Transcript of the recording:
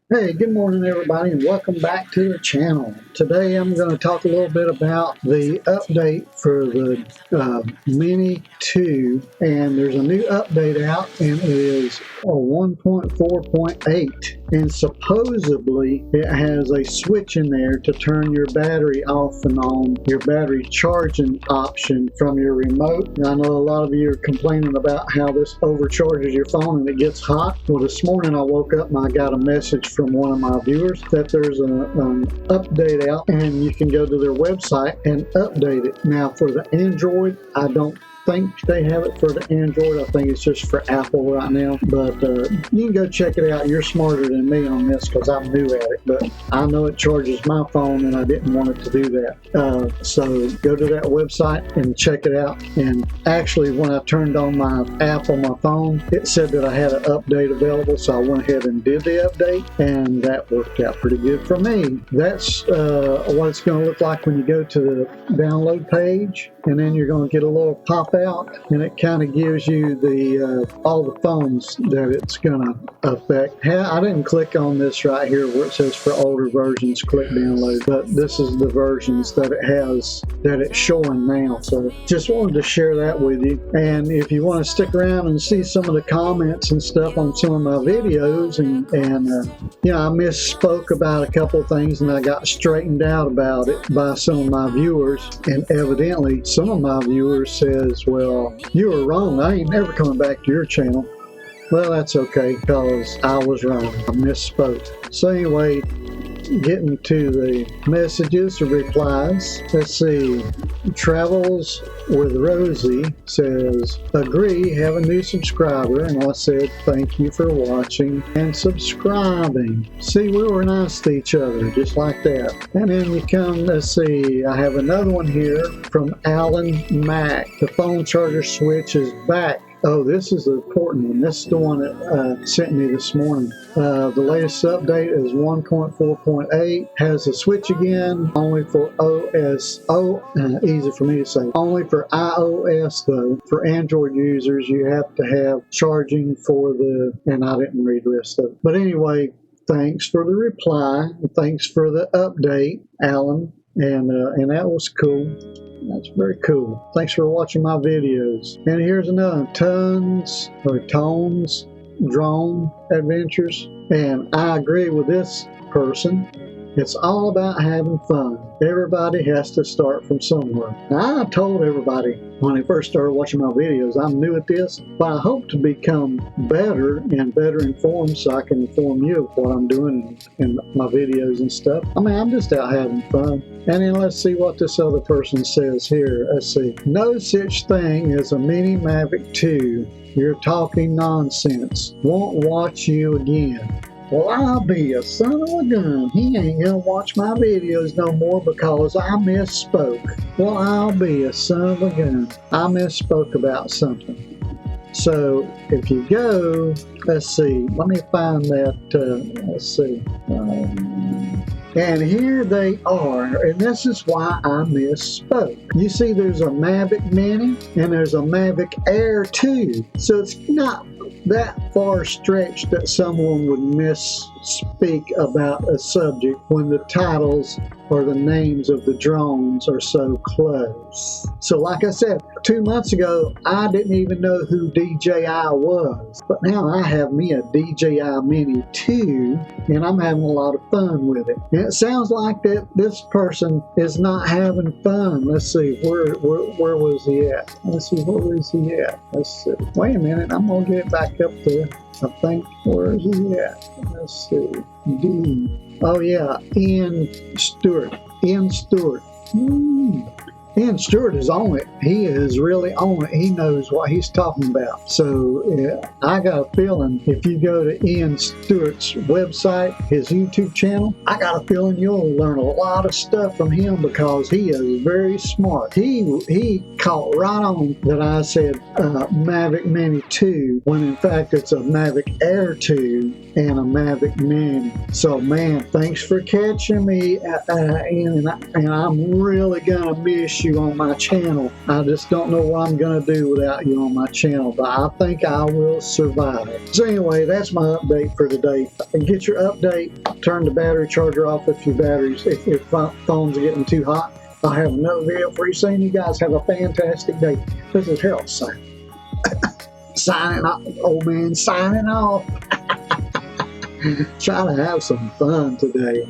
Hey, good morning everybody and welcome back to the channel. Today I'm going to talk a little bit about the update for the Mini 2, and there's a new update out and it is 1.4.8, and supposedly it has a switch in there to turn your battery off and on, your battery charging option from your remote. And I know a lot of you are complaining about how this overcharges your phone and it gets hot. Well, this morning I woke up and I got a message from one of my viewers that there's an update out and you can go to their website and update it. Now for the Android, I don't think they have it for the Android. I think it's just for Apple right now, but you can go check it out. You're smarter than me on this because I'm new at it, but I know it charges my phone and I didn't want it to do that. So go to that website and check it out. And actually when I turned on my app on my phone, it said that I had an update available, so I went ahead and did the update, and that worked out pretty good for me. That's what it's going to look like when you go to the download page, and then you're going to get a little pop out, and it kind of gives you the all the phones that it's going to affect. I didn't click on this right here where it says for older versions click download, but this is the versions that it has that it's showing now. So just wanted to share that with you. And if you want to stick around and see some of the comments and stuff on some of my videos, and you know, I misspoke about a couple of things and I got straightened out about it by some of my viewers, and evidently some of my viewers says, well, you were wrong, I ain't never coming back to your channel. Well, that's okay, because I was wrong, I misspoke. So anyway, getting to the messages, the replies, let's see. Travels with Rosie says, agree, have a new subscriber, and I said thank you for watching and subscribing. See, we were nice to each other, just like that. And then you come, let's see, I have another one here from Alan Mack. The phone charger switch is back. Oh, this is the important one. This is the one that sent me this morning. The latest update is 1.4.8. Has a switch again, only for easy for me to say. Only for iOS though. For Android users, you have to have charging for the, and I didn't read the rest of it. But anyway, thanks for the reply. Thanks for the update, Alan. And that was cool. That's very cool. Thanks for watching my videos. And here's another Tones Drone Adventures. And I agree with this person. It's all about having fun. Everybody has to start from somewhere. Now, I told everybody when they first started watching my videos, I'm new at this, but I hope to become better and better informed so I can inform you of what I'm doing in my videos and stuff. I mean, I'm just out having fun. And then let's see what this other person says here. Let's see. No such thing as a Mini Mavic 2. You're talking nonsense. Won't watch you again. Well, I'll be a son of a gun. He ain't gonna watch my videos no more because I misspoke. Well, I'll be a son of a gun. I misspoke about something. So if you go, let's see, let me find that, let's see. And here they are, and this is why I misspoke. You see there's a Mavic Mini and there's a Mavic Air 2. So it's not that far stretched that someone would misspeak about a subject when the titles or the names of the drones are so close. So like I said, 2 months ago, I didn't even know who DJI was. But now I have me a DJI Mini 2, and I'm having a lot of fun with it. And it sounds like that this person is not having fun. Let's see, where was he at? Let's see, where was he at? Let's see. Wait a minute, I'm going to get it back up there. I think, where is he at? Let's see. Oh yeah, Ian Stewart. Ian Stewart is on it. He is really on it. He knows what he's talking about. So I got a feeling if you go to Ian Stewart's website, his YouTube channel, I got a feeling you'll learn a lot of stuff from him because he is very smart. He caught right on that I said Mavic Mini 2 when in fact it's a Mavic Air 2 and a Mavic Mini. So man, thanks for catching me, and I'm really gonna miss you. you on my channel. I just don't know what I'm going to do without you on my channel, but I think I will survive. So anyway, that's my update for today. And get your update, turn the battery charger off if your phones are getting too hot. I'll have another video for you soon. You guys have a fantastic day. This is Harold signing off. Old man signing off. Trying to have some fun today.